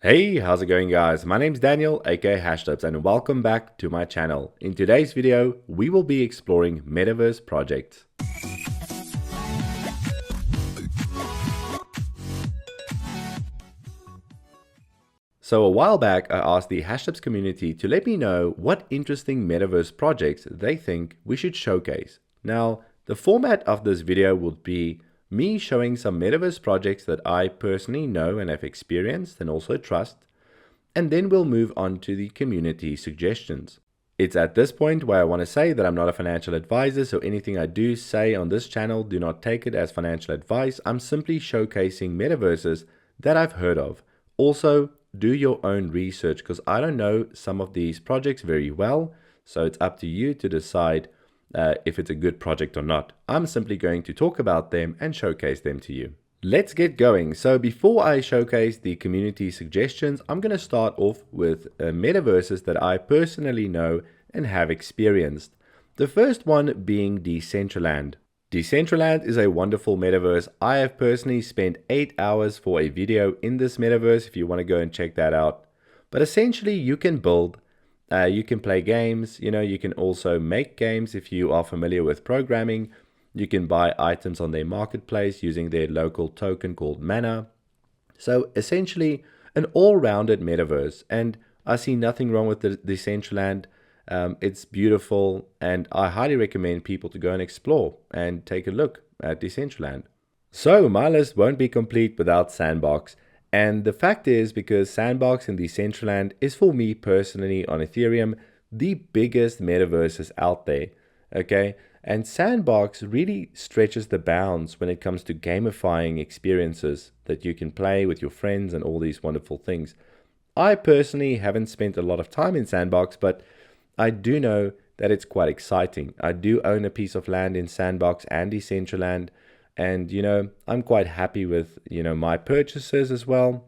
Hey, how's it going guys? My name's Daniel, aka HashLips, and welcome back to my channel. In today's video, we will be exploring Metaverse projects. So a while back, I asked the HashLips community to let me know what interesting Metaverse projects they think we should showcase. Now, the format of this video would be me showing some Metaverse projects that I personally know and have experienced and also trust, and then we'll move on to the community suggestions. It's at this point where I want to say that I'm not a financial advisor, so anything I do say on this channel, do not take it as financial advice. I'm simply showcasing metaverses that I've heard of. Also, do your own research because I don't know some of these projects very well, so it's up to you to decide if it's a good project or not. I'm simply going to talk about them and showcase them to you. Let's get going. So before I showcase the community suggestions, I'm going to start off with metaverses that I personally know and have experienced. The first one being Decentraland. Decentraland is a wonderful metaverse. I have personally spent 8 hours for a video in this metaverse if you want to go and check that out. But essentially you can build, you can play games, you can also make games if you are familiar with programming. You can buy items on their marketplace using their local token called mana. So essentially an all-rounded metaverse, and I see nothing wrong with the Decentraland. It's beautiful, and I highly recommend people to go and explore and take a look at Decentraland. So my list won't be complete without Sandbox, and the fact is because Sandbox and Decentraland is for me personally on Ethereum the biggest metaverses out there. Okay. And Sandbox really stretches the bounds when it comes to gamifying experiences that you can play with your friends and all these wonderful things. I personally haven't spent a lot of time in Sandbox, but I do know that it's quite exciting. I do own a piece of land in Sandbox and Decentraland, and I'm quite happy with my purchases as well,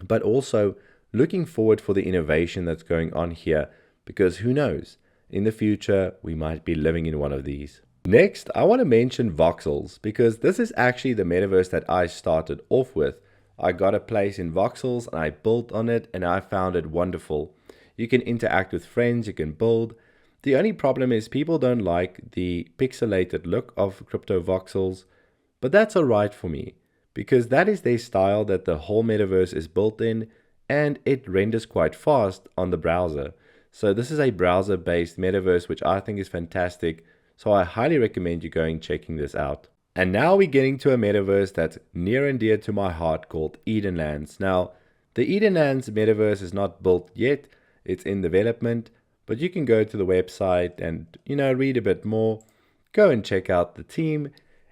but also looking forward for the innovation that's going on here, because who knows? In the future, we might be living in one of these. Next, I want to mention Voxels because this is actually the metaverse that I started off with. I got a place in Voxels and I built on it and I found it wonderful. You can interact with friends, you can build. The only problem is people don't like the pixelated look of crypto voxels, but that's alright for me because that is their style that the whole metaverse is built in, and it renders quite fast on the browser. So this is a browser-based metaverse, which I think is fantastic. So I highly recommend you going checking this out. And now we're getting to a metaverse that's near and dear to my heart called Edenlands. Now, the Edenlands metaverse is not built yet. It's in development, but you can go to the website and, read a bit more. Go and check out the team,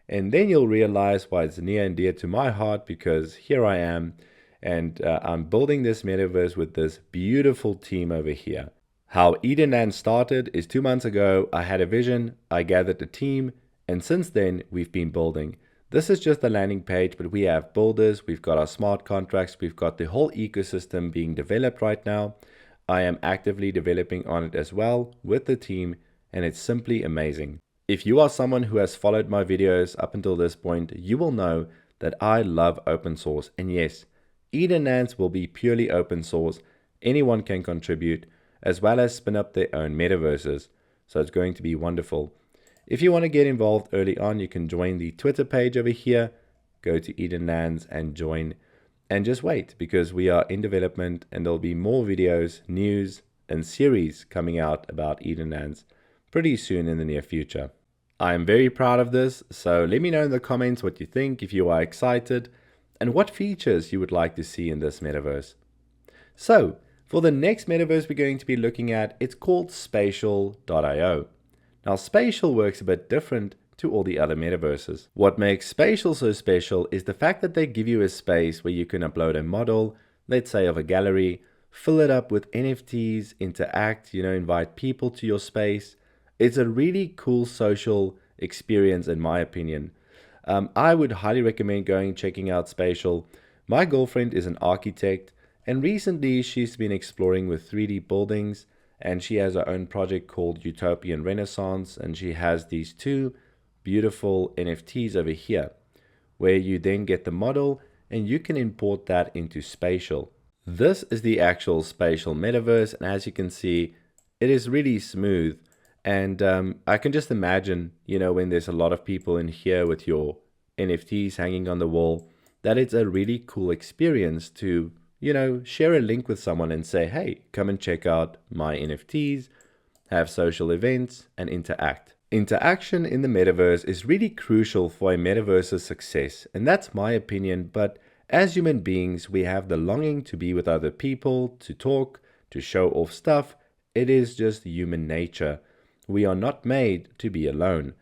and then you'll realize why it's near and dear to my heart, because here I am, and I'm building this metaverse with this beautiful team over here. How Edenland started is 2 months ago. I had a vision, I gathered a team, and since then we've been building. This is just the landing page, but we have builders, we've got our smart contracts, we've got the whole ecosystem being developed right now. I am actively developing on it as well with the team, and it's simply amazing. If you are someone who has followed my videos up until this point, you will know that I love open source. And yes, Edenlands will be purely open source. Anyone can contribute, as well as spin up their own metaverses. So it's going to be wonderful. If you want to get involved early on, you can join the Twitter page over here, go to Edenlands and join, and just wait because we are in development and there'll be more videos, news, and series coming out about Edenlands pretty soon in the near future. I am very proud of this, so let me know in the comments what you think, if you are excited, and what features you would like to see in this metaverse. So, for the next metaverse we're going to be looking at, it's called Spatial.io. Now Spatial works a bit different to all the other metaverses. What makes Spatial so special is the fact that they give you a space where you can upload a model, let's say of a gallery, fill it up with NFTs, interact, invite people to your space. It's a really cool social experience in my opinion. I would highly recommend going and checking out Spatial. My girlfriend is an architect, and recently she's been exploring with 3D buildings, and she has her own project called Utopian Renaissance, and she has these two beautiful NFTs over here, where you then get the model and you can import that into Spatial. This is the actual spatial metaverse, and as you can see, it is really smooth. And I can just imagine, when there's a lot of people in here with your NFTs hanging on the wall, that it's a really cool experience to, share a link with someone and say, hey, come and check out my NFTs, have social events, and interact. Interaction in the metaverse is really crucial for a metaverse's success, and that's my opinion, but as human beings, we have the longing to be with other people, to talk, to show off stuff. It is just human nature. We are not made to be alone.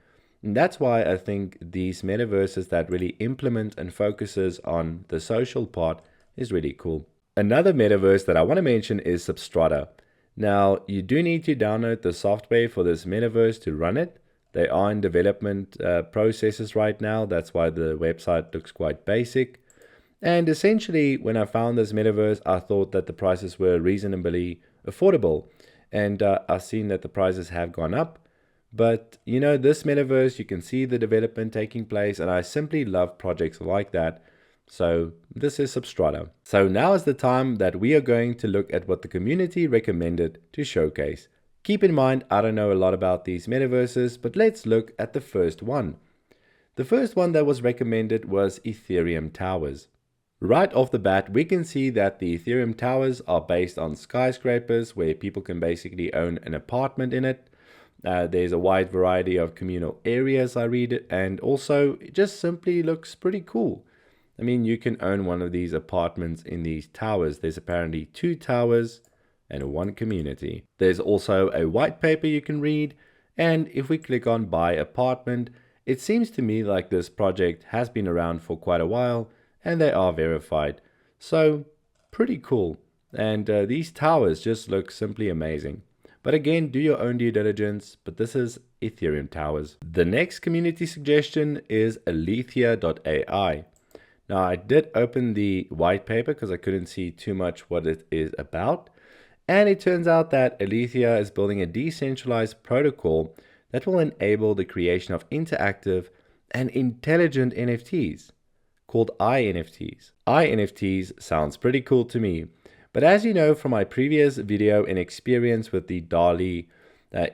And that's why I think these metaverses that really implement and focuses on the social part is really cool. Another metaverse that I want to mention is Substrata. Now, you do need to download the software for this metaverse to run it. They are in development processes right now. That's why the website looks quite basic. And essentially, when I found this metaverse, I thought that the prices were reasonably affordable. And I've seen that the prices have gone up. But, this metaverse, you can see the development taking place. And I simply love projects like that. So this is Substrata. So now is the time that we are going to look at what the community recommended to showcase. Keep in mind, I don't know a lot about these metaverses, but let's look at the first one. The first one that was recommended was Ethereum Towers. Right off the bat, we can see that the Ethereum Towers are based on skyscrapers where people can basically own an apartment in it. There's a wide variety of communal areas, I read it, and also it just simply looks pretty cool. I mean, you can own one of these apartments in these towers. There's apparently 2 towers and 1 community. There's also a white paper you can read, and if we click on buy apartment, it seems to me like this project has been around for quite a while and they are verified. So pretty cool. And these towers just look simply amazing. But again, do your own due diligence, but this is Ethereum Towers. The next community suggestion is Aletheia.ai. Now, I did open the white paper because I couldn't see too much what it is about. And it turns out that Aletheia is building a decentralized protocol that will enable the creation of interactive and intelligent NFTs called iNFTs. iNFTs sounds pretty cool to me. But as you know from my previous video and experience with the DALL-E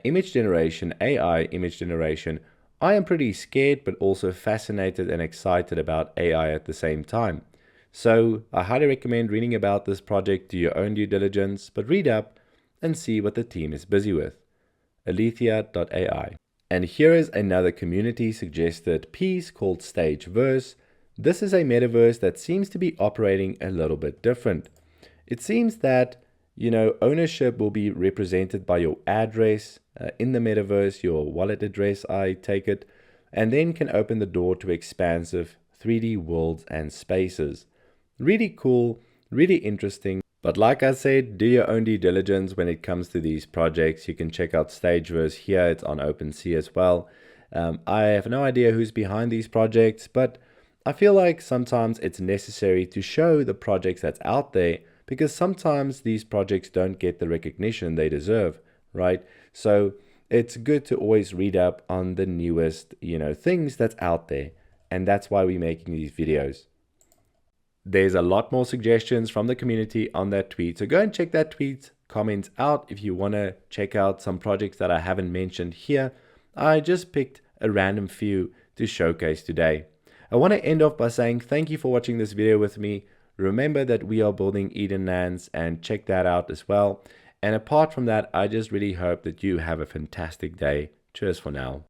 image generation, AI image generation, I am pretty scared but also fascinated and excited about AI at the same time. So I highly recommend reading about this project, do your own due diligence, but read up and see what the team is busy with. Aletheia.ai. And here is another community suggested piece called Stageverse. This is a metaverse that seems to be operating a little bit different. It seems that, ownership will be represented by your address in the metaverse, your wallet address, I take it, and then can open the door to expansive 3D worlds and spaces. Really cool, really interesting. But like I said, do your own due diligence when it comes to these projects. You can check out Stageverse here. It's on OpenSea as well. I have no idea who's behind these projects, but I feel like sometimes it's necessary to show the projects that's out there because sometimes these projects don't get the recognition they deserve, right? So it's good to always read up on the newest, things that's out there. And that's why we're making these videos. There's a lot more suggestions from the community on that tweet. So go and check that tweet, comment out if you want to check out some projects that I haven't mentioned here. I just picked a random few to showcase today. I want to end off by saying thank you for watching this video with me. Remember that we are building Edenlands and check that out as well. And apart from that, I just really hope that you have a fantastic day. Cheers for now.